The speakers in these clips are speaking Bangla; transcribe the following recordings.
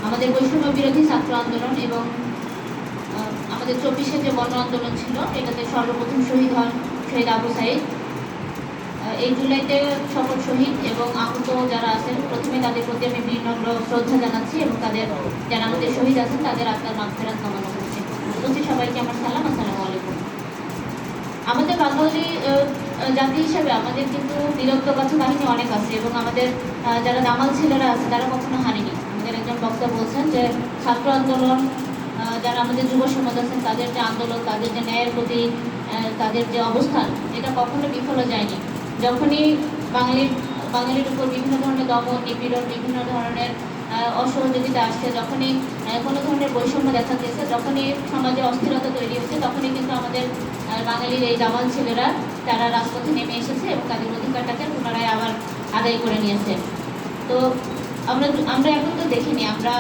আমাদের বৈষম্য বিরোধী ছাত্র আন্দোলন এবং আমাদের 24-এর যে গণ আন্দোলন ছিল, এটাতে সর্বপ্রথম শহীদ হন শহীদ আবু সাইদ। এই জুলাইতে সকল শহীদ এবং আহত যারা আছেন, প্রথমে তাদের প্রতি আমি বিনম্র শ্রদ্ধা জানাচ্ছি এবং তাদের যারা আমাদের শহীদ আছেন তাদের আত্মার মাগফিরাত কামনা করছি। সবাইকে আমার সালাম, আসসালামু আলাইকুম। আমাদের বাঙালি জাতি হিসাবে আমাদের কিন্তু বীরত্বগাথা কাহিনী অনেক আছে এবং আমাদের যারা দামাল ছেলেরা আছে তারা কখনো হারেনি। আমাদের একজন বক্তা বলছেন যে ছাত্র আন্দোলন, যারা আমাদের যুব সমাজ আছেন তাদের যে আন্দোলন, তাদের যে ন্যায়ের প্রতি তাদের যে অবস্থান, এটা কখনো বিফল যায়নি। যখনই বাঙালির উপর বিভিন্ন ধরনের দমন নিপীড়ন, বিভিন্ন ধরনের অসহযোগিতা আসছে, যখনই কোনো ধরনের বৈষম্য দেখা গেছে, যখনই সমাজে অস্থিরতা তৈরি হচ্ছে, তখনই কিন্তু আমাদের বাঙালির এই দামাল ছেলেরা তারা রাজপথে নেমে এসেছে এবং তাদের অধিকারটাকে পুনরায় আবার আদায় করে নিয়েছে। তো আমরা এখন তো দেখিনি, আমরা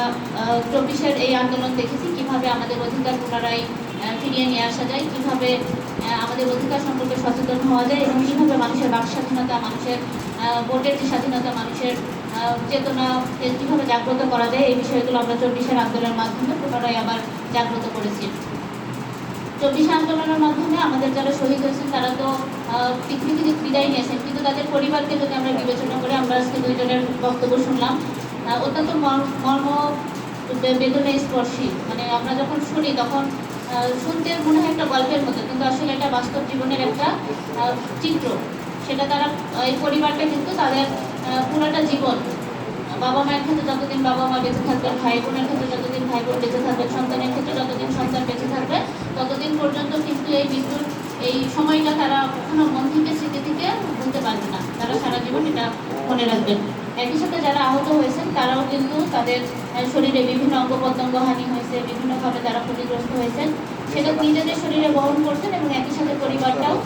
24-এর এই আন্দোলন দেখেছি কিভাবে আমাদের অধিকার পুনরায় ফিরিয়ে নিয়ে আসা যায়, কিভাবে আমাদের অধিকার সম্পর্কে সচেতন হওয়া যায় এবং কিভাবে মানুষের বাক স্বাধীনতা, মানুষের ভোটের যে স্বাধীনতা, মানুষের চেতনা কিভাবে জাগ্রত করা যায়, এই বিষয়গুলো আমরা 24-এর আন্দোলনের মাধ্যমে পুনরায় আবার জাগ্রত করেছি। 24 আন্দোলনের মাধ্যমে আমাদের যারা শহীদ হয়েছেন তারা তো পৃথিবী থেকে বিদায় নিয়েছেন, কিন্তু তাদের পরিবারকে যদি আমরা বিবেচনা করে, আমরা আজকে দুইজনের বক্তব্য শুনলাম, অত্যন্ত মর্ম বেদনা স্পর্শী। মানে আমরা যখন শুনি তখন শুনতে মনে হয় একটা গল্পের মতো, কিন্তু আসলে এটা বাস্তব জীবনের একটা চিত্র। সেটা তারা, এই পরিবারটা কিন্তু তাদের পুরোটা জীবন, বাবা মায়ের ক্ষেত্রে যতদিন বাবা মা বেঁচে থাকবেন, ভাই বোনের ক্ষেত্রে যতদিন ভাই বোন বেঁচে থাকবেন, সন্তানের ক্ষেত্রে যতদিন সন্তান বেঁচে থাকবে, ততদিন পর্যন্ত কিন্তু এই মৃত্যুর এই সময়টা তারা কখনো মন থেকে, স্মৃতি থেকে ভুলতে পারবে না। তারা সারা জীবন এটা মনে রাখবেন। একই সাথে যারা আহত হয়েছেন তারাও কিন্তু তাদের শরীরে বিভিন্ন অঙ্গ প্রত্যঙ্গ হানি হয়েছে, বিভিন্নভাবে তারা ক্ষতিগ্রস্ত হয়েছেন, সেটা নিজেদের শরীরে বহন করছেন এবং একই সাথে পরিবারটাও